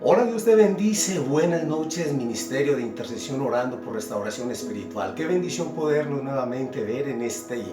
Hola, Dios te bendice. Buenas noches, Ministerio de Intercesión Orando por Restauración Espiritual. Qué bendición podernos nuevamente ver en este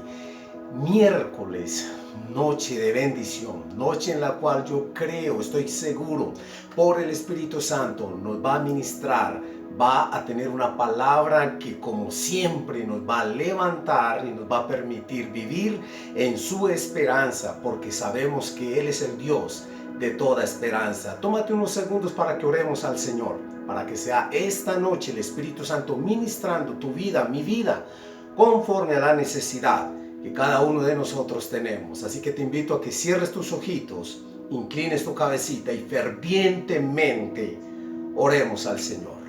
miércoles, noche de bendición, noche en la cual yo creo, estoy seguro, por el Espíritu Santo nos va a ministrar, va a tener una palabra que como siempre nos va a levantar y nos va a permitir vivir en su esperanza, porque sabemos que Él es el Dios de toda esperanza. Tómate unos segundos para que oremos al Señor, para que sea esta noche el Espíritu Santo ministrando tu vida, mi vida, conforme a la necesidad que cada uno de nosotros tenemos. Así que te invito a que cierres tus ojitos, inclines tu cabecita y fervientemente oremos al Señor.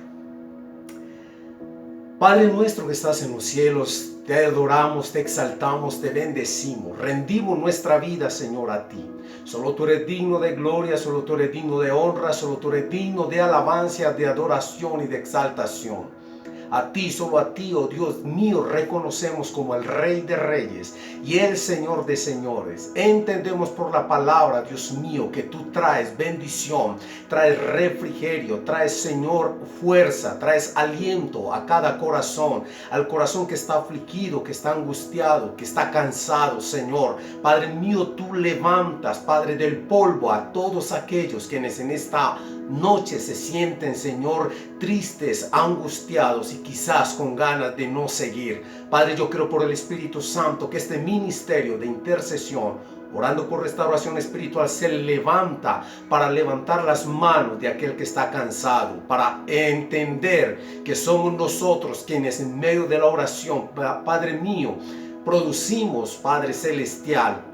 Padre nuestro que estás en los cielos, te adoramos, te exaltamos, te bendecimos, rendimos nuestra vida, Señor, a ti. Solo tú eres digno de gloria, solo tú eres digno de honra, solo tú eres digno de alabanza, de adoración y de exaltación. A ti, solo a ti, oh Dios mío, reconocemos como el Rey de Reyes y el Señor de Señores. Entendemos por la palabra, Dios mío, que tú traes bendición, traes refrigerio, traes, Señor, fuerza, traes aliento a cada corazón, al corazón que está afligido, que está angustiado, que está cansado, Señor. Padre mío, tú levantas, Padre, del polvo a todos aquellos quienes en esta noche se sienten, Señor, tristes, angustiados y quizás con ganas de no seguir. Padre, yo creo por el Espíritu Santo que este ministerio de intercesión, orando por restauración espiritual, se levanta para levantar las manos de aquel que está cansado, para entender que somos nosotros quienes en medio de la oración, Padre mío, producimos, Padre Celestial,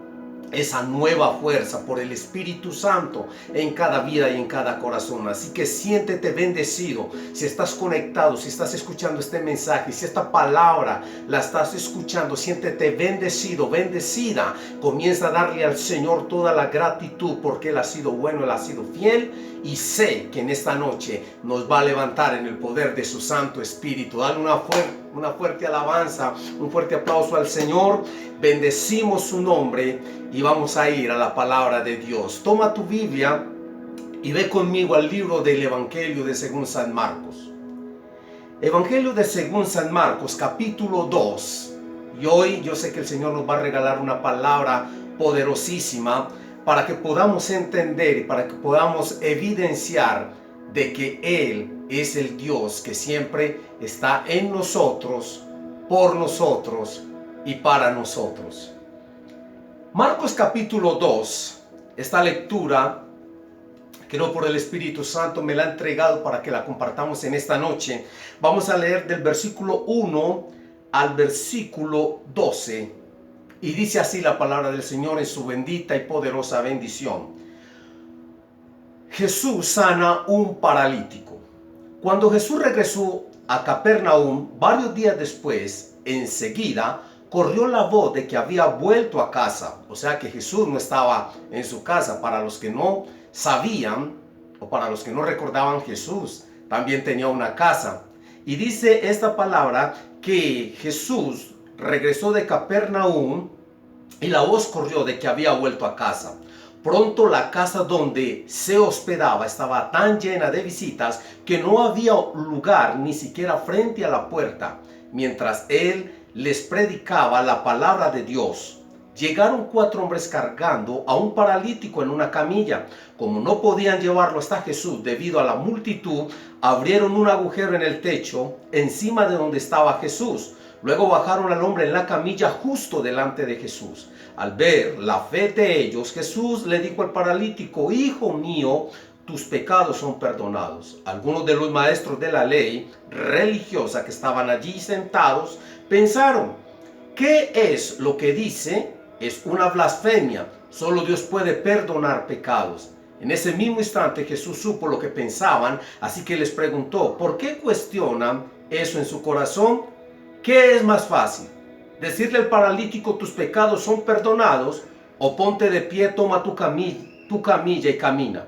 esa nueva fuerza por el Espíritu Santo en cada vida y en cada corazón. Así que siéntete bendecido si estás conectado, si estás escuchando este mensaje, si esta palabra la estás escuchando, siéntete bendecido, bendecida. Comienza a darle al Señor toda la gratitud porque Él ha sido bueno, Él ha sido fiel, y sé que en esta noche nos va a levantar en el poder de su Santo Espíritu. Dale una fuerte alabanza, un fuerte aplauso al Señor. Bendecimos su nombre y vamos a ir a la palabra de Dios. Toma tu Biblia y ve conmigo al libro del Evangelio de según San Marcos. Evangelio de según San Marcos, capítulo 2. Y hoy yo sé que el Señor nos va a regalar una palabra poderosísima para que podamos entender y para que podamos evidenciar de que Él es el Dios que siempre está en nosotros, por nosotros y para nosotros. Marcos capítulo 2, esta lectura, creo por el Espíritu Santo me la ha entregado para que la compartamos en esta noche. Vamos a leer del versículo 1 al versículo 12. Y dice así la palabra del Señor en su bendita y poderosa bendición. Jesús sana un paralítico. Cuando Jesús regresó a Capernaum, varios días después, enseguida, corrió la voz de que había vuelto a casa. O sea que Jesús no estaba en su casa. Para los que no sabían o para los que no recordaban, Jesús también tenía una casa. Y dice esta palabra que Jesús regresó de Capernaum y la voz corrió de que había vuelto a casa. Pronto la casa donde se hospedaba estaba tan llena de visitas que no había lugar ni siquiera frente a la puerta. Mientras él les predicaba la palabra de Dios, llegaron 4 hombres cargando a un paralítico en una camilla. Como no podían llevarlo hasta Jesús debido a la multitud, abrieron un agujero en el techo encima de donde estaba Jesús. Luego bajaron al hombre en la camilla justo delante de Jesús. Al ver la fe de ellos, Jesús le dijo al paralítico: Hijo mío, tus pecados son perdonados. Algunos de los maestros de la ley religiosa que estaban allí sentados pensaron: ¿qué es lo que dice? Es una blasfemia. Solo Dios puede perdonar pecados. En ese mismo instante Jesús supo lo que pensaban, así que les preguntó: ¿por qué cuestionan eso en su corazón? ¿Qué es más fácil? ¿Decirle al paralítico tus pecados son perdonados? ¿O ponte de pie, toma tu camilla y camina?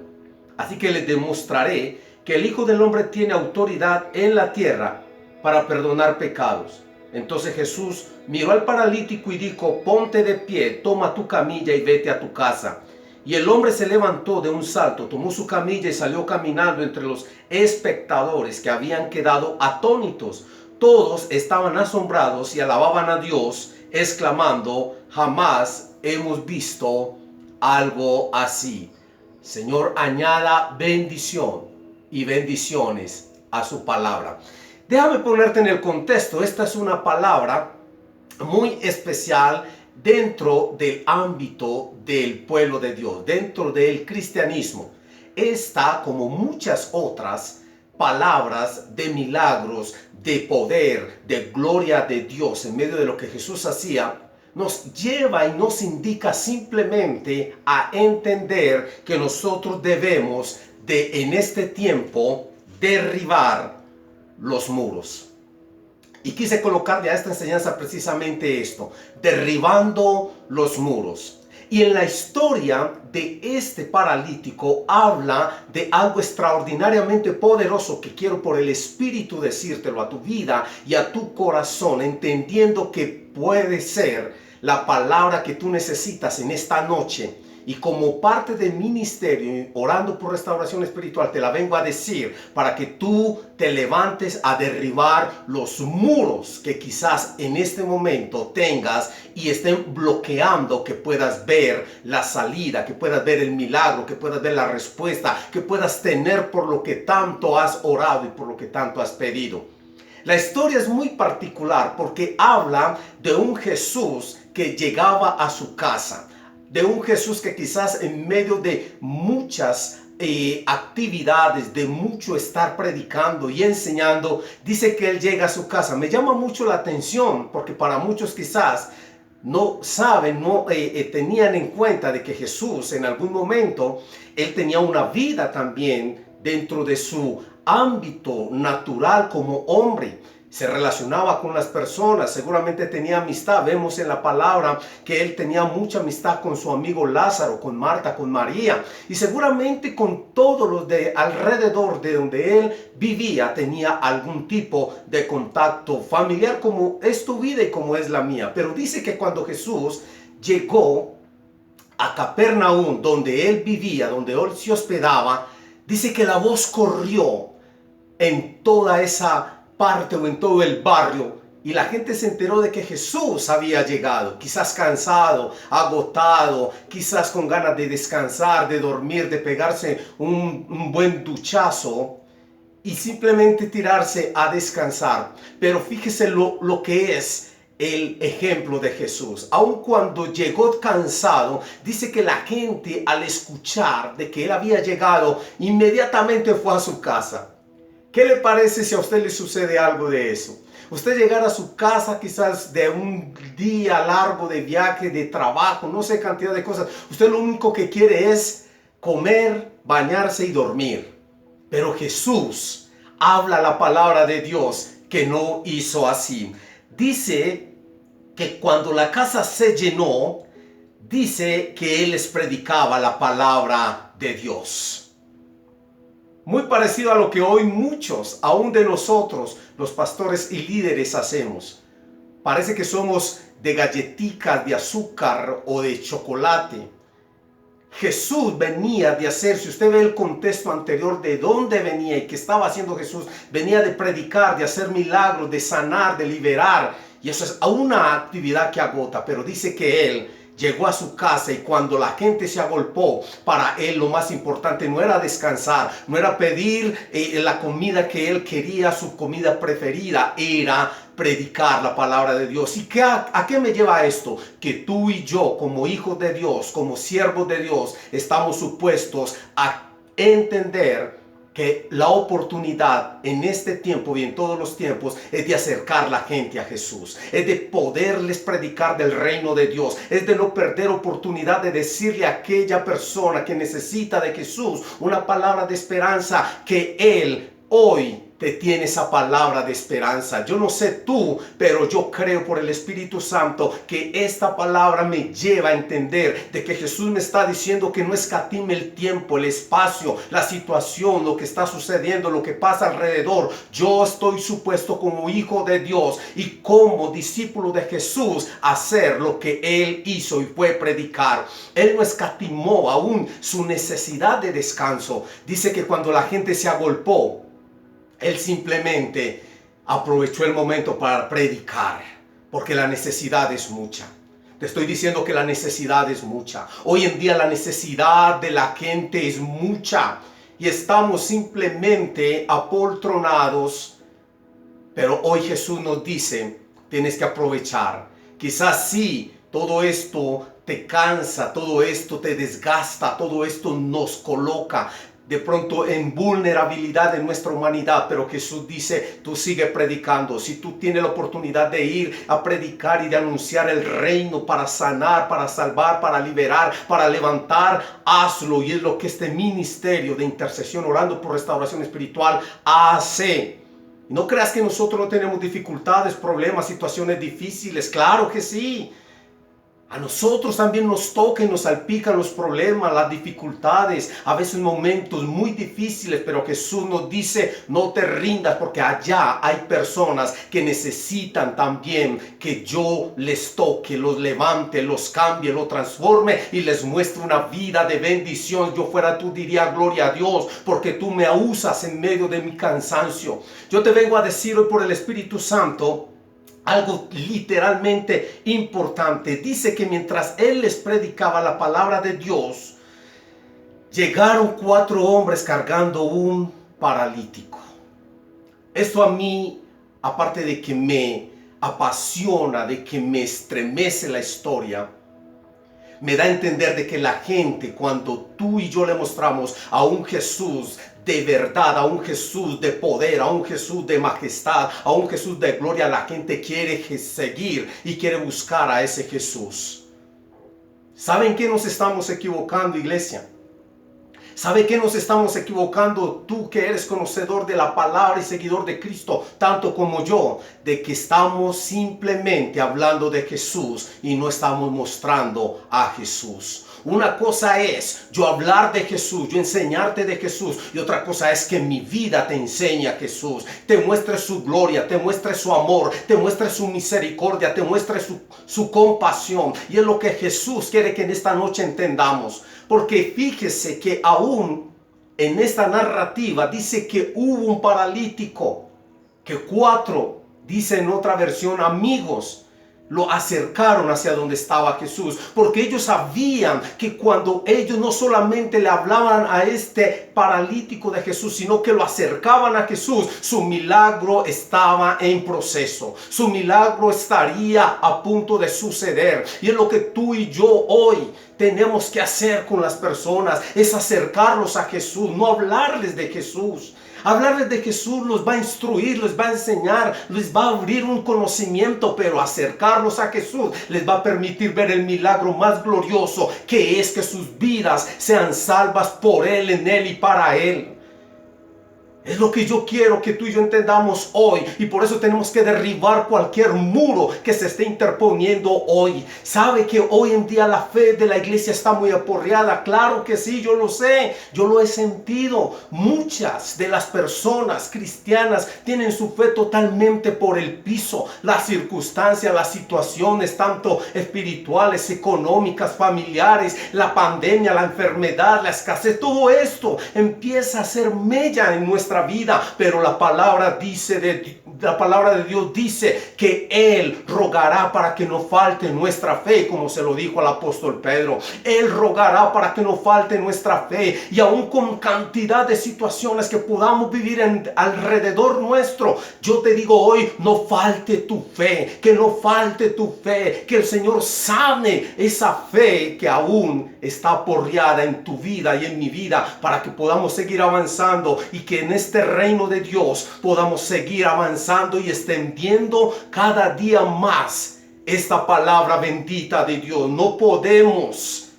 Así que les demostraré que el Hijo del Hombre tiene autoridad en la tierra para perdonar pecados. Entonces Jesús miró al paralítico y dijo: ponte de pie, toma tu camilla y vete a tu casa. Y el hombre se levantó de un salto, tomó su camilla y salió caminando entre los espectadores que habían quedado atónitos. Todos estaban asombrados y alababan a Dios, exclamando: jamás hemos visto algo así. Señor, añada bendición y bendiciones a su palabra. Déjame ponerte en el contexto. Esta es una palabra muy especial dentro del ámbito del pueblo de Dios, dentro del cristianismo. Esta, como muchas otras palabras de milagros, de poder, de gloria de Dios en medio de lo que Jesús hacía, nos lleva y nos indica simplemente a entender que nosotros debemos de en este tiempo derribar los muros. Y quise colocarle a esta enseñanza precisamente esto: derribando los muros. Y en la historia de este paralítico habla de algo extraordinariamente poderoso que quiero por el Espíritu decírtelo a tu vida y a tu corazón, entendiendo que puede ser la palabra que tú necesitas en esta noche. Y como parte del ministerio, orando por restauración espiritual, te la vengo a decir para que tú te levantes a derribar los muros que quizás en este momento tengas y estén bloqueando que puedas ver la salida, que puedas ver el milagro, que puedas ver la respuesta, que puedas tener por lo que tanto has orado y por lo que tanto has pedido. La historia es muy particular porque habla de un Jesús que llegaba a su casa, de un Jesús que quizás en medio de muchas actividades, de mucho estar predicando y enseñando, dice que él llega a su casa. Me llama mucho la atención porque para muchos quizás no saben, no tenían en cuenta de que Jesús en algún momento, él tenía una vida también dentro de su ámbito natural como hombre. Se relacionaba con las personas, seguramente tenía amistad. Vemos en la palabra que él tenía mucha amistad con su amigo Lázaro, con Marta, con María, y seguramente con todos los de alrededor de donde él vivía tenía algún tipo de contacto familiar, como es tu vida y como es la mía. Pero dice que cuando Jesús llegó a Capernaum, donde él vivía, donde él se hospedaba, dice que la voz corrió en toda esa parte o en todo el barrio, y la gente se enteró de que Jesús había llegado, quizás cansado, agotado, quizás con ganas de descansar, de dormir, de pegarse un buen duchazo y simplemente tirarse a descansar. Pero fíjese lo que es el ejemplo de Jesús. Aun cuando llegó cansado, dice que la gente, al escuchar de que él había llegado, inmediatamente fue a su casa. ¿Qué le parece si a usted le sucede algo de eso? Usted llegar a su casa quizás de un día largo de viaje, de trabajo, no sé, cantidad de cosas. Usted lo único que quiere es comer, bañarse y dormir. Pero Jesús habla la palabra de Dios que no hizo así. Dice que cuando la casa se llenó, dice que él les predicaba la palabra de Dios. Muy parecido a lo que hoy muchos, aún de nosotros, los pastores y líderes, hacemos. Parece que somos de galletitas de azúcar o de chocolate. Jesús venía de hacer, si usted ve el contexto anterior de dónde venía y qué estaba haciendo Jesús, venía de predicar, de hacer milagros, de sanar, de liberar. Y eso es una actividad que agota, pero dice que él llegó a su casa y cuando la gente se agolpó, para él lo más importante no era descansar, no era pedir la comida que él quería, su comida preferida, era predicar la palabra de Dios. ¿Y a qué me lleva esto? Que tú y yo, como hijos de Dios, como siervos de Dios, estamos supuestos a entender que la oportunidad en este tiempo y en todos los tiempos es de acercar la gente a Jesús, es de poderles predicar del reino de Dios, es de no perder oportunidad de decirle a aquella persona que necesita de Jesús una palabra de esperanza que Él hoy te tiene esa palabra de esperanza. Yo no sé tú, pero yo creo por el Espíritu Santo que esta palabra me lleva a entender de que Jesús me está diciendo que no escatime el tiempo, el espacio, la situación, lo que está sucediendo, lo que pasa alrededor. Yo estoy supuesto como hijo de Dios y como discípulo de Jesús a hacer lo que Él hizo y fue predicar. Él no escatimó aún su necesidad de descanso. Dice que cuando la gente se agolpó, Él simplemente aprovechó el momento para predicar, porque la necesidad es mucha. Te estoy diciendo que la necesidad es mucha. Hoy en día la necesidad de la gente es mucha y estamos simplemente apoltronados. Pero hoy Jesús nos dice, tienes que aprovechar. Quizás sí, todo esto te cansa, todo esto te desgasta, todo esto nos coloca de pronto en vulnerabilidad de nuestra humanidad, pero Jesús dice, tú sigue predicando. Si tú tienes la oportunidad de ir a predicar y de anunciar el reino para sanar, para salvar, para liberar, para levantar, hazlo. Y es lo que este ministerio de intercesión, orando por restauración espiritual, hace. No creas que nosotros no tenemos dificultades, problemas, situaciones difíciles. Claro que sí. A nosotros también nos toca y nos salpican los problemas, las dificultades, a veces momentos muy difíciles, pero Jesús nos dice, no te rindas, porque allá hay personas que necesitan también que yo les toque, los levante, los cambie, los transforme y les muestre una vida de bendición. Yo fuera tú diría, gloria a Dios, porque tú me usas en medio de mi cansancio. Yo te vengo a decir hoy por el Espíritu Santo algo literalmente importante. Dice que mientras Él les predicaba la palabra de Dios, llegaron 4 hombres cargando un paralítico. Esto a mí, aparte de que me apasiona, de que me estremece la historia, me da a entender de que la gente, cuando tú y yo le mostramos a un Jesús de verdad, a un Jesús de poder, a un Jesús de majestad, a un Jesús de gloria, la gente quiere seguir y quiere buscar a ese Jesús. ¿Saben qué nos estamos equivocando, iglesia? ¿Sabe qué nos estamos equivocando? Tú que eres conocedor de la palabra y seguidor de Cristo, tanto como yo, de que estamos simplemente hablando de Jesús y no estamos mostrando a Jesús. Una cosa es yo hablar de Jesús, yo enseñarte de Jesús, y otra cosa es que mi vida te enseñe a Jesús, te muestre su gloria, te muestre su amor, te muestre su misericordia, te muestre su compasión. Y es lo que Jesús quiere que en esta noche entendamos. Porque fíjese que aún en esta narrativa dice que hubo un paralítico, que 4, dice en otra versión, amigos, lo acercaron hacia donde estaba Jesús, porque ellos sabían que cuando ellos no solamente le hablaban a este paralítico de Jesús, sino que lo acercaban a Jesús, su milagro estaba en proceso, su milagro estaría a punto de suceder. Y es lo que tú y yo hoy tenemos que hacer con las personas, es acercarlos a Jesús, no hablarles de Jesús. Hablarles de Jesús los va a instruir, les va a enseñar, les va a abrir un conocimiento, pero acercarlos a Jesús les va a permitir ver el milagro más glorioso, que es que sus vidas sean salvas por Él, en Él y para Él. Es lo que yo quiero que tú y yo entendamos hoy, y por eso tenemos que derribar cualquier muro que se esté interponiendo hoy. Sabe que hoy en día la fe de la iglesia está muy aporreada. Claro que sí, yo lo sé, yo lo he sentido. Muchas de las personas cristianas tienen su fe totalmente por el piso. Las circunstancias, las situaciones, tanto espirituales, económicas, familiares, la pandemia, la enfermedad, la escasez, todo esto empieza a hacer mella en nuestra vida, pero la palabra de Dios dice que Él rogará para que no falte nuestra fe, como se lo dijo al apóstol Pedro. Él rogará para que no falte nuestra fe, y aún con cantidad de situaciones que podamos vivir alrededor nuestro, yo te digo hoy, no falte tu fe, que no falte tu fe, que el Señor sane esa fe que aún está aporreada en tu vida y en mi vida, para que podamos seguir avanzando y que en este reino de Dios podamos seguir avanzando y extendiendo cada día más esta palabra bendita de Dios. No podemos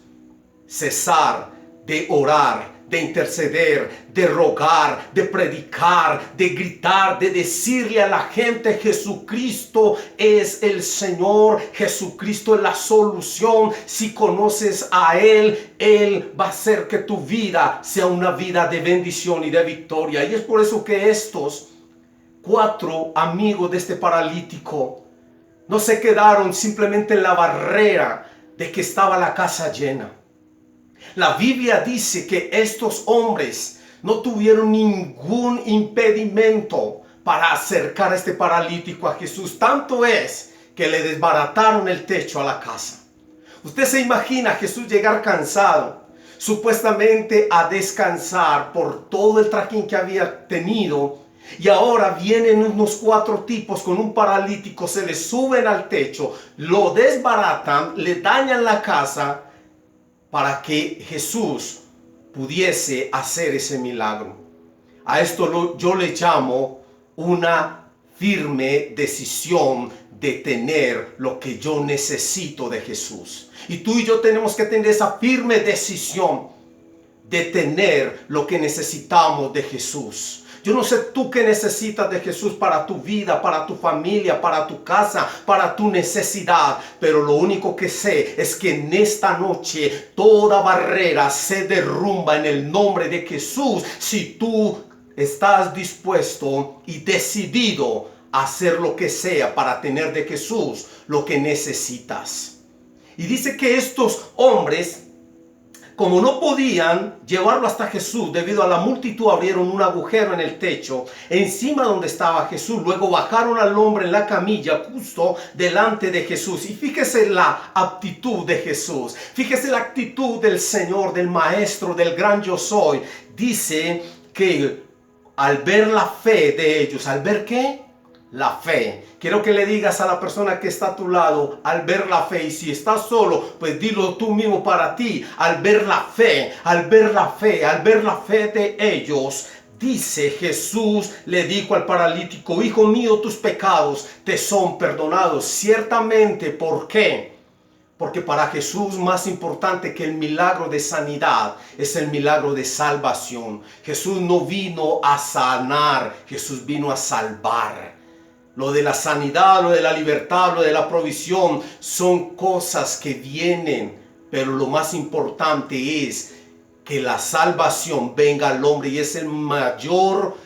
cesar de orar, de interceder, de rogar, de predicar, de gritar, de decirle a la gente: Jesucristo es el Señor, Jesucristo es la solución. Si conoces a Él, Él va a hacer que tu vida sea una vida de bendición y de victoria. Y es por eso que estos 4 amigos de este paralítico no se quedaron simplemente en la barrera de que estaba la casa llena. La Biblia dice que estos hombres no tuvieron ningún impedimento para acercar a este paralítico a Jesús. Tanto es que le desbarataron el techo a la casa. Usted se imagina a Jesús llegar cansado, supuestamente a descansar por todo el trajín que había tenido. Y ahora vienen unos 4 tipos con un paralítico, se le suben al techo, lo desbaratan, le dañan la casa para que Jesús pudiese hacer ese milagro. A esto yo le llamo una firme decisión de tener lo que yo necesito de Jesús. Y tú y yo tenemos que tener esa firme decisión de tener lo que necesitamos de Jesús. Yo no sé tú qué necesitas de Jesús para tu vida, para tu familia, para tu casa, para tu necesidad. Pero lo único que sé es que en esta noche toda barrera se derrumba en el nombre de Jesús. Si tú estás dispuesto y decidido a hacer lo que sea para tener de Jesús lo que necesitas. Y dice que estos hombres, como no podían llevarlo hasta Jesús debido a la multitud, abrieron un agujero en el techo encima donde estaba Jesús. Luego bajaron al hombre en la camilla justo delante de Jesús. Y fíjese la actitud de Jesús. Fíjese la actitud del Señor, del Maestro, del gran yo soy. Dice que al ver la fe de ellos, ¿al ver qué? La fe. Quiero que le digas a la persona que está a tu lado: al ver la fe. Y si estás solo, pues dilo tú mismo para ti: al ver la fe, al ver la fe, al ver la fe de ellos. Dice Jesús le dijo al paralítico: hijo mío, tus pecados te son perdonados. Ciertamente, ¿por qué? Porque para Jesús más importante que el milagro de sanidad es el milagro de salvación. Jesús no vino a sanar, Jesús vino a salvar. Lo de la sanidad, lo de la libertad, lo de la provisión son cosas que vienen, pero lo más importante es que la salvación venga al hombre, y es el mayor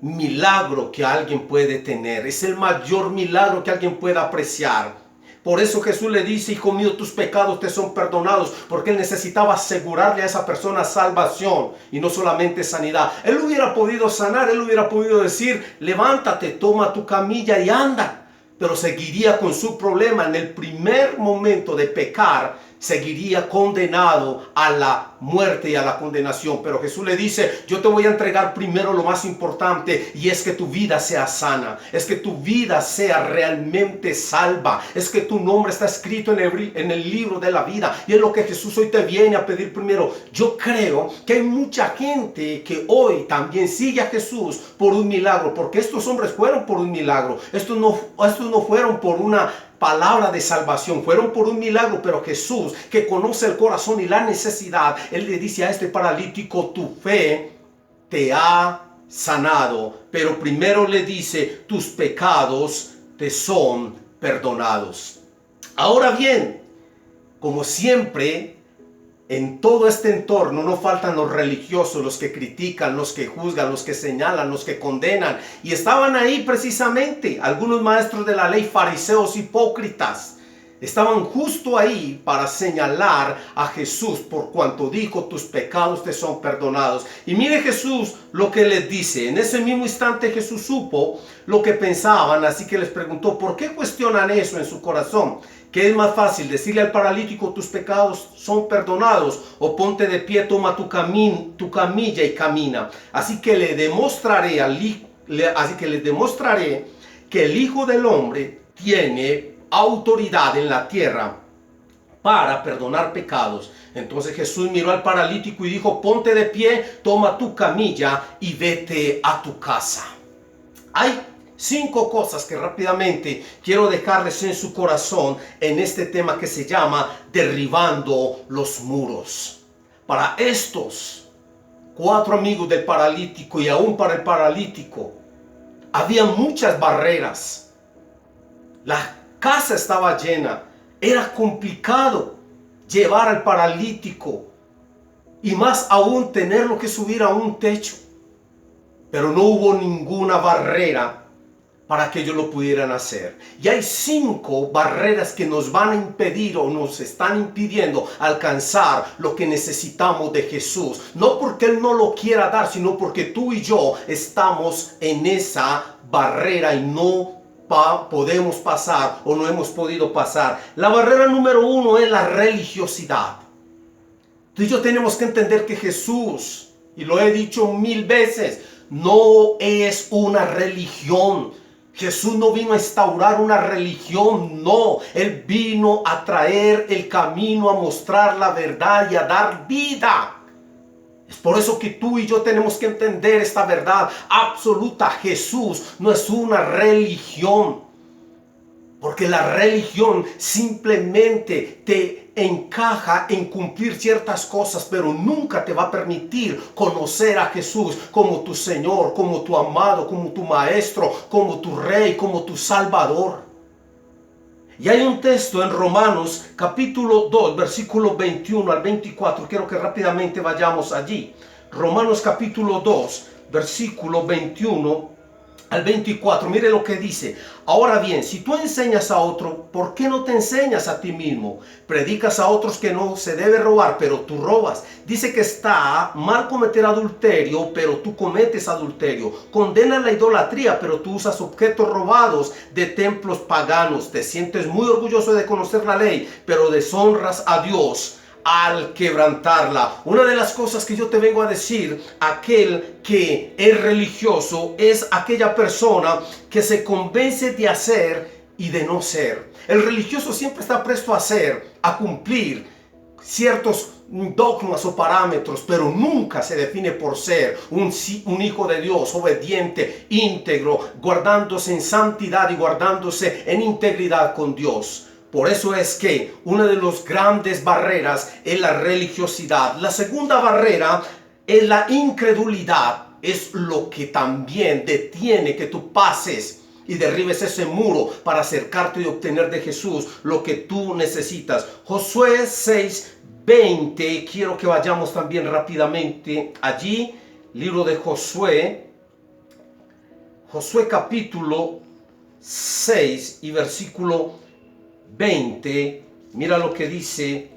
milagro que alguien puede tener, es el mayor milagro que alguien puede apreciar. Por eso Jesús le dice: hijo mío, tus pecados te son perdonados, porque él necesitaba asegurarle a esa persona salvación y no solamente sanidad. Él hubiera podido sanar, él hubiera podido decir: levántate, toma tu camilla y anda, pero seguiría con su problema. En el primer momento de pecar, seguiría condenado a la muerte y a la condenación. Pero Jesús le dice: yo te voy a entregar primero lo más importante, y es que tu vida sea sana, es que tu vida sea realmente salva, es que tu nombre está escrito en el libro de la vida. Y es lo que Jesús hoy te viene a pedir primero. Yo creo que hay mucha gente que hoy también sigue a Jesús por un milagro, porque estos hombres fueron por un milagro. Estos no fueron por una palabra de salvación, fueron por un milagro. Pero Jesús, que conoce el corazón y la necesidad, él le dice a este paralítico: tu fe te ha sanado. Pero primero le dice: tus pecados te son perdonados. Ahora bien, como siempre, en todo este entorno no faltan los religiosos, los que critican, los que juzgan, los que señalan, los que condenan. Y estaban ahí precisamente algunos maestros de la ley, fariseos hipócritas. Estaban justo ahí para señalar a Jesús por cuanto dijo: tus pecados te son perdonados. Y mire Jesús lo que les dice. En ese mismo instante Jesús supo lo que pensaban, así que les preguntó: ¿por qué cuestionan eso en su corazón? ¿Qué es más fácil, decirle al paralítico: tus pecados son perdonados, o ponte de pie, toma tu camilla y camina? Así que les demostraré que el Hijo del Hombre tiene autoridad en la tierra para perdonar pecados. Entonces Jesús miró al paralítico y dijo: ponte de pie, toma tu camilla y vete a tu casa. Hay 5 cosas que rápidamente quiero dejarles en su corazón en este tema que se llama derribando los muros. Para estos 4 amigos del paralítico, y aún para el paralítico había muchas barreras. La casa estaba llena. Era complicado llevar al paralítico y más aún tenerlo que subir a un techo. Pero no hubo ninguna barrera para que ellos lo pudieran hacer. Y hay 5 barreras que nos van a impedir o nos están impidiendo alcanzar lo que necesitamos de Jesús. No porque Él no lo quiera dar, sino porque tú y yo estamos en esa barrera y no podemos pasar o no hemos podido pasar. La barrera número 1 es la religiosidad. Tú y yo tenemos que entender que Jesús, y lo he dicho 1000 veces, no es una religión. Jesús no vino a instaurar una religión, no. Él vino a traer el camino, a mostrar la verdad y a dar vida. Es por eso que tú y yo tenemos que entender esta verdad absoluta. Jesús no es una religión. Porque la religión simplemente te encaja en cumplir ciertas cosas, pero nunca te va a permitir conocer a Jesús como tu Señor, como tu amado, como tu Maestro, como tu Rey, como tu Salvador. Y hay un texto en Romanos capítulo 2, versículo 21 al 24. Quiero que rápidamente vayamos allí. Romanos capítulo 2, versículo 21 al 24, mire lo que dice. Ahora bien, si tú enseñas a otro, ¿por qué no te enseñas a ti mismo? Predicas a otros que no se debe robar, pero tú robas. Dice que está mal cometer adulterio, pero tú cometes adulterio. Condena la idolatría, pero tú usas objetos robados de templos paganos. Te sientes muy orgulloso de conocer la ley, pero deshonras a Dios al quebrantarla. Una de las cosas que yo te vengo a decir, aquel que es religioso es aquella persona que se convence de hacer y de no ser. El religioso siempre está presto a hacer, a cumplir ciertos dogmas o parámetros, pero nunca se define por ser un hijo de Dios, obediente, íntegro, guardándose en santidad y guardándose en integridad con Dios. Por eso es que una de las grandes barreras es la religiosidad. La segunda barrera es la incredulidad. Es lo que también detiene que tú pases y derribes ese muro para acercarte y obtener de Jesús lo que tú necesitas. Josué 6:20. Quiero que vayamos también rápidamente allí. Libro de Josué. Josué capítulo 6 y versículo 20, mira lo que dice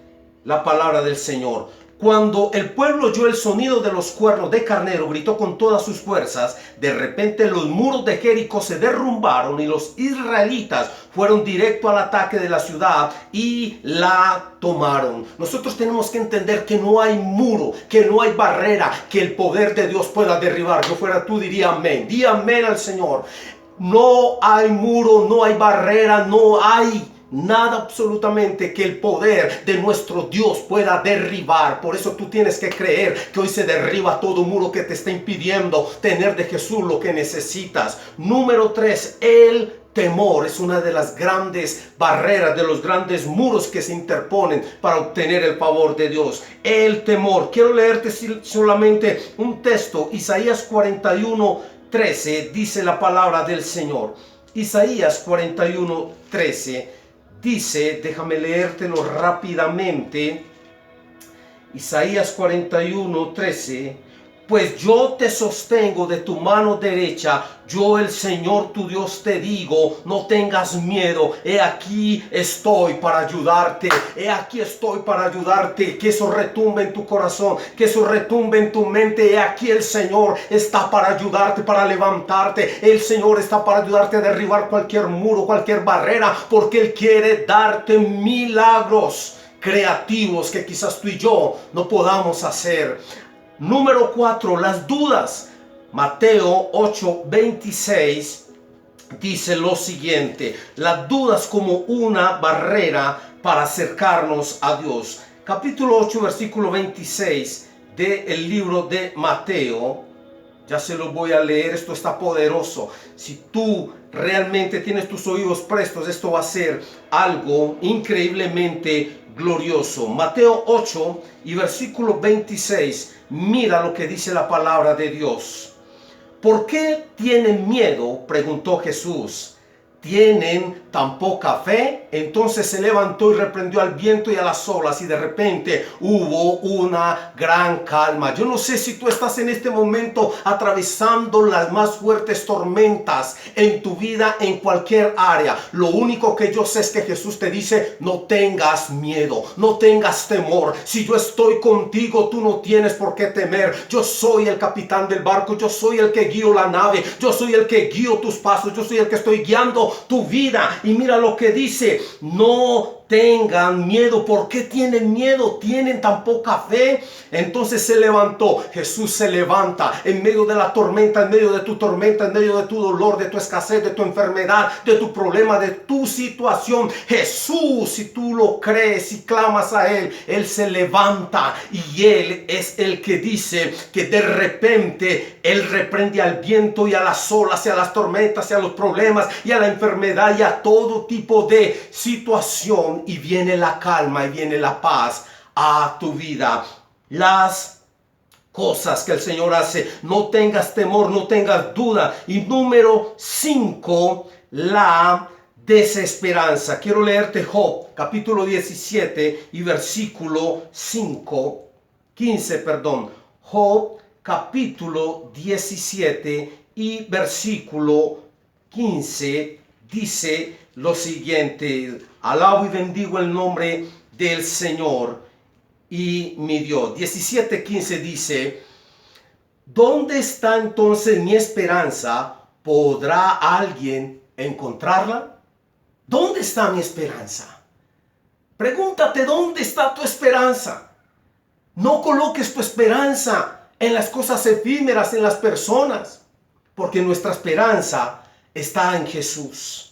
la palabra del Señor. Cuando el pueblo oyó el sonido de los cuernos de carnero, gritó con todas sus fuerzas. De repente los muros de Jericó se derrumbaron y los israelitas fueron directo al ataque de la ciudad y la tomaron. Nosotros tenemos que entender que no hay muro, que no hay barrera que el poder de Dios pueda derribar. Yo fuera tú diría amén. Di amén al Señor. No hay muro, no hay barrera, no hay nada absolutamente que el poder de nuestro Dios pueda derribar. Por eso tú tienes que creer que hoy se derriba todo muro que te está impidiendo tener de Jesús lo que necesitas. Número 3, el temor es una de las grandes barreras, de los grandes muros que se interponen para obtener el favor de Dios. El temor. Quiero leerte solamente un texto. Isaías 41:13 dice la palabra del Señor. Isaías 41:13 dice, déjame leértelo rápidamente. Isaías 41:13. Pues yo te sostengo de tu mano derecha, yo el Señor tu Dios te digo, no tengas miedo, he aquí estoy para ayudarte, he aquí estoy para ayudarte, que eso retumbe en tu corazón, que eso retumbe en tu mente, he aquí el Señor está para ayudarte, para levantarte, el Señor está para ayudarte a derribar cualquier muro, cualquier barrera, porque Él quiere darte milagros creativos que quizás tú y yo no podamos hacer. Número 4, las dudas. Mateo 8:26 dice lo siguiente: las dudas como una barrera para acercarnos a Dios. Capítulo 8, versículo 26 del libro de Mateo Ya se lo voy a leer, esto está poderoso. Si tú realmente tienes tus oídos prestos, esto va a ser algo increíblemente glorioso. Mateo 8 y versículo 26, mira lo que dice la palabra de Dios. ¿Por qué tienen miedo?, preguntó Jesús. ¿Tienen tan poca fe? Entonces se levantó y reprendió al viento y a las olas, y de repente hubo una gran calma. Yo no sé si tú estás en este momento atravesando las más fuertes tormentas en tu vida, en cualquier área. Lo único que yo sé es que Jesús te dice: no tengas miedo, no tengas temor. Si yo estoy contigo, tú no tienes por qué temer. Yo soy el capitán del barco, yo soy el que guío la nave, yo soy el que guío tus pasos, yo soy el que estoy guiando tu vida. Y mira lo que dice: no tengan miedo. ¿Por qué tienen miedo? ¿Tienen tan poca fe? Entonces se levantó. Jesús se levanta en medio de la tormenta, en medio de tu tormenta, en medio de tu dolor, de tu escasez, de tu enfermedad, de tu problema, de tu situación. Jesús, si tú lo crees y clamas a Él se levanta, y Él es el que dice que de repente Él reprende al viento y a las olas y a las tormentas y a los problemas y a la enfermedad y a todo tipo de situación, y viene la calma y viene la paz a tu vida. Las cosas que el Señor hace, no tengas temor, no tengas duda. Y número 5, la desesperanza. Quiero leerte Job capítulo 17 y versículo 15, perdón. Job capítulo 17 y versículo 15 dice lo siguiente: alabo y bendigo el nombre del Señor y mi Dios. 17:15 dice: ¿dónde está entonces mi esperanza? ¿Podrá alguien encontrarla? ¿Dónde está mi esperanza? Pregúntate, ¿dónde está tu esperanza? No coloques tu esperanza en las cosas efímeras, en las personas, porque nuestra esperanza está en Jesús.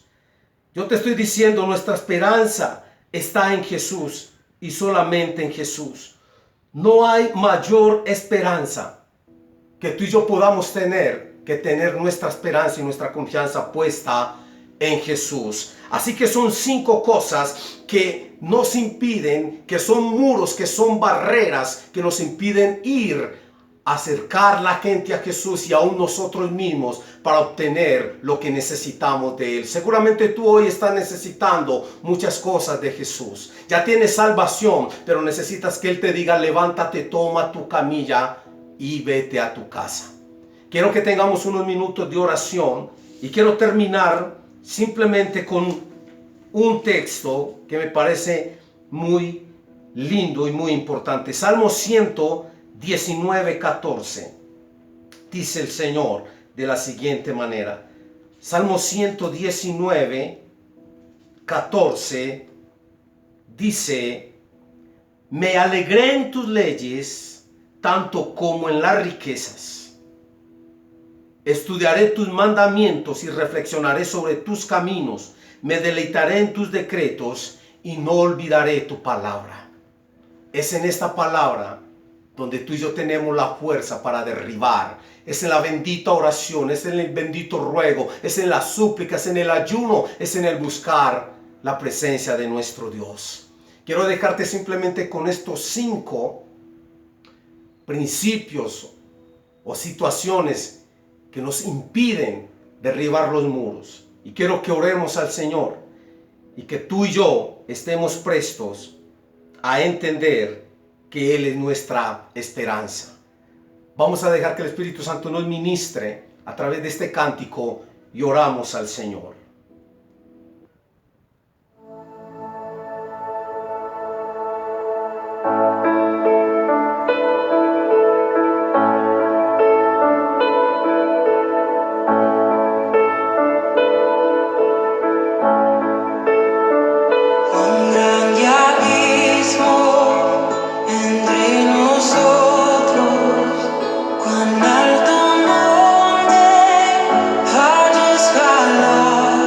Yo te estoy diciendo, nuestra esperanza está en Jesús y solamente en Jesús. No hay mayor esperanza que tú y yo podamos tener que tener nuestra esperanza y nuestra confianza puesta en Jesús. Así que son 5 cosas que nos impiden, que son muros, que son barreras, que nos impiden ir, acercar la gente a Jesús y aún nosotros mismos para obtener lo que necesitamos de Él. Seguramente tú hoy estás necesitando muchas cosas de Jesús. Ya tienes salvación, pero necesitas que Él te diga: levántate, toma tu camilla y vete a tu casa. Quiero que tengamos unos minutos de oración y quiero terminar simplemente con un texto que me parece muy lindo y muy importante. Salmo 119:14. Dice el Señor de la siguiente manera. Salmo 119:14 dice: me alegré en tus leyes tanto como en las riquezas. Estudiaré tus mandamientos y reflexionaré sobre tus caminos. Me deleitaré en tus decretos y no olvidaré tu palabra. Es en esta palabra donde tú y yo tenemos la fuerza para derribar. Es en la bendita oración, es en el bendito ruego, es en la súplica, es en el ayuno, es en el buscar la presencia de nuestro Dios. Quiero dejarte simplemente con estos 5 principios o situaciones que nos impiden derribar los muros. Y quiero que oremos al Señor y que tú y yo estemos prestos a entender que Él es nuestra esperanza. Vamos a dejar que el Espíritu Santo nos ministre a través de este cántico y oramos al Señor. Cuán alto monte vaya a escalar.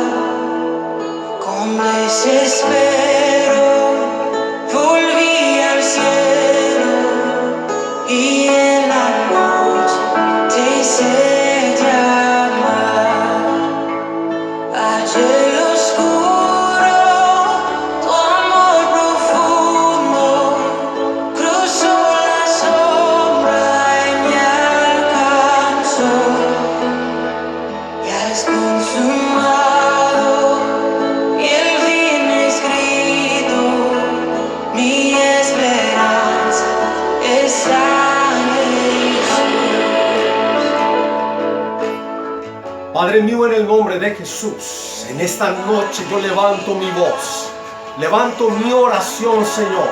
Padre mío, en el nombre de Jesús, en esta noche yo levanto mi voz, levanto mi oración, Señor,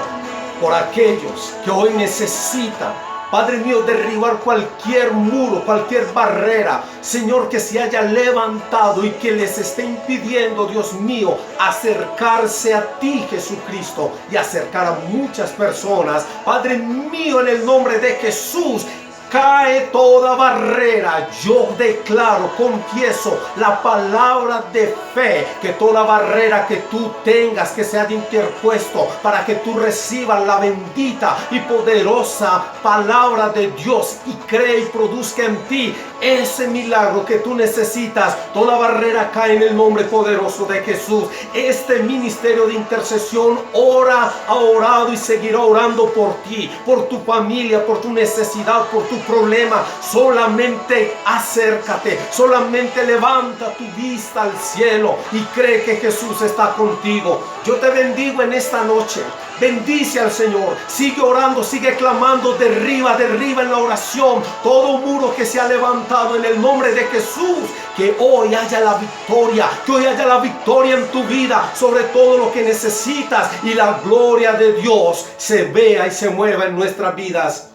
por aquellos que hoy necesitan, Padre mío, derribar cualquier muro, cualquier barrera, Señor, que se haya levantado y que les esté impidiendo, Dios mío, acercarse a ti, Jesucristo, y acercar a muchas personas. Padre mío, en el nombre de Jesús, cae toda barrera. Yo declaro, confieso la palabra de fe, que toda barrera que tú tengas, que se haya interpuesto para que tú recibas la bendita y poderosa palabra de Dios y cree y produzca en ti ese milagro que tú necesitas. Toda barrera cae en el nombre poderoso de Jesús. Este ministerio de intercesión ha orado y seguirá orando por ti, por tu familia, por tu necesidad, por tu problema. Solamente acércate, solamente levanta tu vista al cielo y cree que Jesús está contigo. Yo te bendigo en esta noche. Bendice al Señor, sigue orando, sigue clamando, derriba en la oración todo muro que se ha levantado en el nombre de Jesús. Que hoy haya la victoria, que hoy haya la victoria en tu vida sobre todo lo que necesitas, y la gloria de Dios se vea y se mueva en nuestras vidas.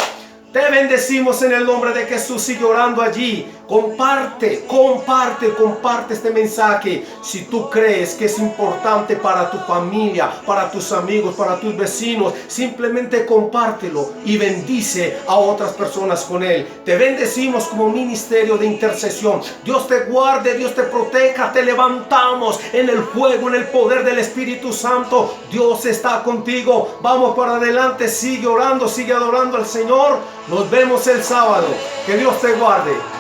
Te bendecimos en el nombre de Jesús. Sigue orando allí. Comparte este mensaje. Si tú crees que es importante para tu familia, para tus amigos, para tus vecinos, simplemente compártelo y bendice a otras personas con él. Te bendecimos como ministerio de intercesión. Dios te guarde, Dios te proteja. Te levantamos en el fuego, en el poder del Espíritu Santo. Dios está contigo. Vamos para adelante. Sigue orando, sigue adorando al Señor. Nos vemos el sábado. Que Dios te guarde.